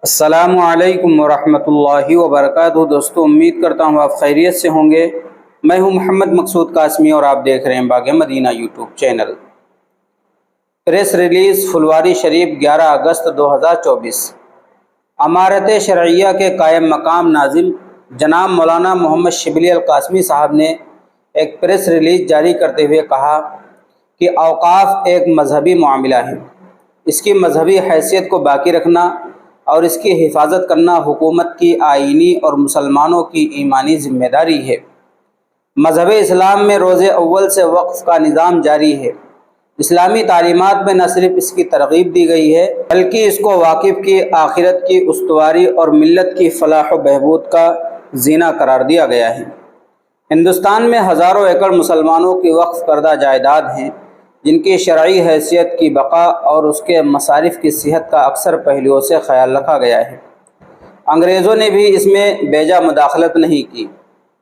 السلام علیکم ورحمۃ اللہ وبرکاتہ۔ دوستو، امید کرتا ہوں آپ خیریت سے ہوں گے۔ میں ہوں محمد مقصود قاسمی اور آپ دیکھ رہے ہیں باغ مدینہ یوٹیوب چینل۔ پریس ریلیز پھلواری شریف 11 اگست 2024۔ امارت شرعیہ کے قائم مقام ناظم جناب مولانا محمد شبلی القاسمی صاحب نے ایک پریس ریلیز جاری کرتے ہوئے کہا کہ اوقاف ایک مذہبی معاملہ ہے۔ اس کی مذہبی حیثیت کو باقی رکھنا اور اس کی حفاظت کرنا حکومت کی آئینی اور مسلمانوں کی ایمانی ذمہ داری ہے۔ مذہب اسلام میں روز اول سے وقف کا نظام جاری ہے۔ اسلامی تعلیمات میں نہ صرف اس کی ترغیب دی گئی ہے بلکہ اس کو واقف کی آخرت کی استواری اور ملت کی فلاح و بہبود کا زینہ قرار دیا گیا ہے۔ ہندوستان میں ہزاروں ایکڑ مسلمانوں کی وقف کردہ جائیداد ہیں جن کی شرعی حیثیت کی بقا اور اس کے مصارف کی صحت کا اکثر پہلوؤں سے خیال رکھا گیا ہے۔ انگریزوں نے بھی اس میں بیجا مداخلت نہیں کی۔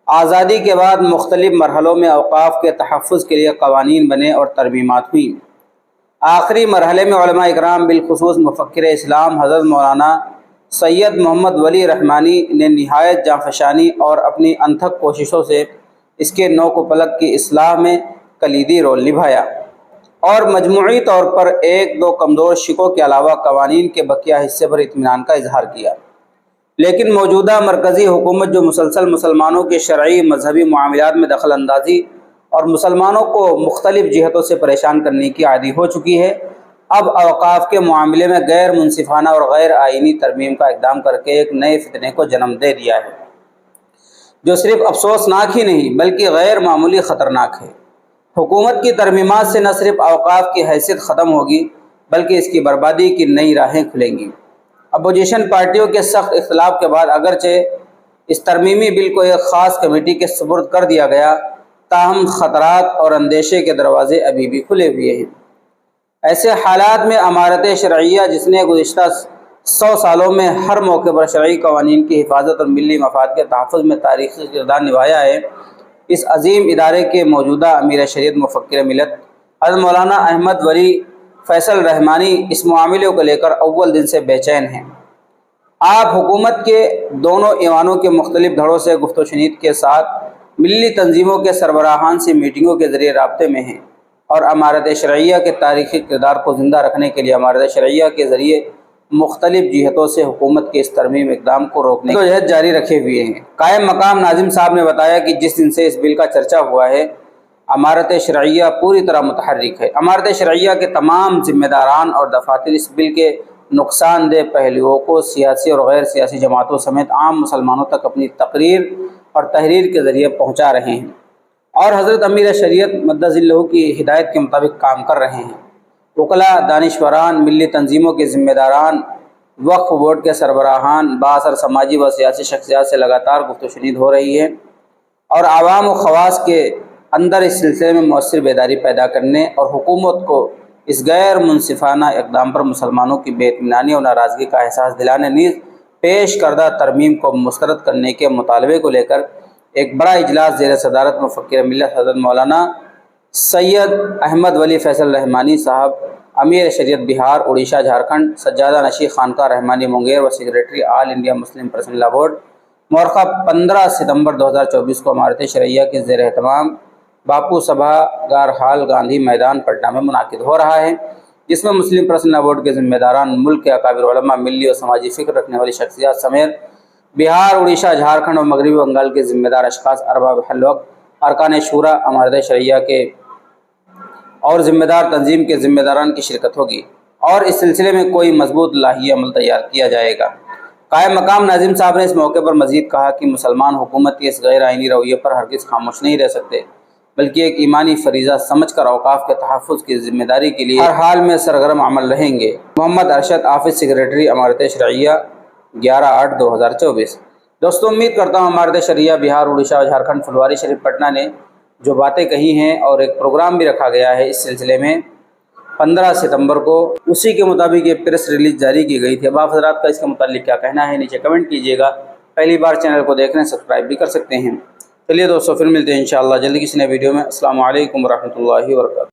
آزادی کے بعد مختلف مرحلوں میں اوقاف کے تحفظ کے لیے قوانین بنے اور ترمیمات ہوئیں۔ آخری مرحلے میں علماء اکرام بالخصوص مفکر اسلام حضرت مولانا سید محمد ولی رحمانی نے نہایت جانفشانی اور اپنی انتھک کوششوں سے اس کے نوک و پلک کی اصلاح میں کلیدی رول نبھایا اور مجموعی طور پر ایک دو کمزور شقوں کے علاوہ قوانین کے بقیہ حصے پر اطمینان کا اظہار کیا۔ لیکن موجودہ مرکزی حکومت جو مسلسل مسلمانوں کے شرعی مذہبی معاملات میں دخل اندازی اور مسلمانوں کو مختلف جہتوں سے پریشان کرنے کی عادی ہو چکی ہے، اب اوقاف کے معاملے میں غیر منصفانہ اور غیر آئینی ترمیم کا اقدام کر کے ایک نئے فتنے کو جنم دے دیا ہے جو صرف افسوسناک ہی نہیں بلکہ غیر معمولی خطرناک ہے۔ حکومت کی ترمیمات سے نہ صرف اوقاف کی حیثیت ختم ہوگی بلکہ اس کی بربادی کی نئی راہیں کھلیں گی۔ اپوزیشن پارٹیوں کے سخت اختلاف کے بعد اگرچہ اس ترمیمی بل کو ایک خاص کمیٹی کے سپرد کر دیا گیا، تاہم خطرات اور اندیشے کے دروازے ابھی بھی کھلے ہوئے ہیں۔ ایسے حالات میں امارت شرعیہ جس نے گزشتہ 100 سالوں میں ہر موقع پر شرعی قوانین کی حفاظت اور ملی مفاد کے تحفظ میں تاریخی کردار نبھایا ہے، اس عظیم ادارے کے موجودہ امیر شریعت مفکر ملت حضرت مولانا احمد ولی فیصل رحمانی اس معاملے کو لے کر اول دن سے بے چین ہیں۔ آپ حکومت کے دونوں ایوانوں کے مختلف دھڑوں سے گفت و شنید کے ساتھ ملی تنظیموں کے سربراہان سے میٹنگوں کے ذریعے رابطے میں ہیں اور امارت شرعیہ کے تاریخی کردار کو زندہ رکھنے کے لیے امارت شرعیہ کے ذریعے مختلف جہتوں سے حکومت کے اس ترمیم اقدام کو روکنے کی جہد جاری رکھے ہوئے ہیں۔ قائم مقام ناظم صاحب نے بتایا کہ جس دن سے اس بل کا چرچا ہوا ہے، امارت شرعیہ پوری طرح متحرک ہے۔ امارت شرعیہ کے تمام ذمہ داران اور دفاتر اس بل کے نقصان دہ پہلوؤں کو سیاسی اور غیر سیاسی جماعتوں سمیت عام مسلمانوں تک اپنی تقریر اور تحریر کے ذریعے پہنچا رہے ہیں اور حضرت امیر شریعت مدظ اللہ کی ہدایت کے مطابق کام کر رہے ہیں۔ وکلاء، دانشوران، ملی تنظیموں کے ذمہ داران، وقف بورڈ کے سربراہان، بااثر سماجی و سیاسی شخصیات سے لگاتار گفت و شنید ہو رہی ہے اور عوام و خواص کے اندر اس سلسلے میں مؤثر بیداری پیدا کرنے اور حکومت کو اس غیر منصفانہ اقدام پر مسلمانوں کی بے اطمینانی اور ناراضگی کا احساس دلانے نیز پیش کردہ ترمیم کو مسترد کرنے کے مطالبے کو لے کر ایک بڑا اجلاس زیر صدارت مفکر ملت حضرت مولانا سید احمد ولی فیصل رحمانی صاحب، امیر شریعت بہار، اڑیسہ، جھارکھنڈ، سجادہ نشین خانقاہ رحمانی منگیر و سیکریٹری آل انڈیا مسلم پرسنل لا بورڈ، مورخہ 15 ستمبر 2024 کو امارت شرعیہ کے زیر اہتمام باپو سبھا گار ہال، گاندھی میدان، پٹنہ میں منعقد ہو رہا ہے، جس میں مسلم پرسنل لا بورڈ کے ذمہ داران، ملک کے اکابر علماء، ملی اور سماجی فکر رکھنے والی شخصیات سمیت بہار، اڑیسہ، جھارکھنڈ اور مغربی بنگال کے ذمہ دار اشخاص، ارباب حل وقت، ارکان شورا، امارت شرعیہ کے اور ذمہ دار تنظیم کے ذمہ داران کی شرکت ہوگی اور اس سلسلے میں کوئی مضبوط لائحہ عمل تیار کیا جائے گا۔ قائم مقام ناظم صاحب نے اس موقع پر مزید کہا کہ مسلمان حکومت کے اس غیر آئینی رویے پر ہرگز خاموش نہیں رہ سکتے بلکہ ایک ایمانی فریضہ سمجھ کر اوقاف کے تحفظ کی ذمہ داری کے لیے ہر حال میں سرگرم عمل رہیں گے۔ محمد ارشد، آفس سیکریٹری، امارت شرعیہ، 11/8/2024۔ دوستو، امید کرتا ہوں امارت شرعیہ بہار، اڑیسہ اور جھارکھنڈ پھلواری شریف پٹنہ نے جو باتیں کہی ہیں اور ایک پروگرام بھی رکھا گیا ہے اس سلسلے میں 15 ستمبر کو، اسی کے مطابق یہ پریس ریلیز جاری کی گئی تھی۔ اب آپ حضرات کا اس کے متعلق کیا کہنا ہے نیچے کمنٹ کیجیے گا۔ پہلی بار چینل کو دیکھ رہے ہیں سبسکرائب بھی کر سکتے ہیں۔ چلیے دوستو، پھر ملتے ہیں انشاءاللہ جلدی کسی نئے ویڈیو میں۔ السلام علیکم ورحمۃ اللہ وبرکاتہ۔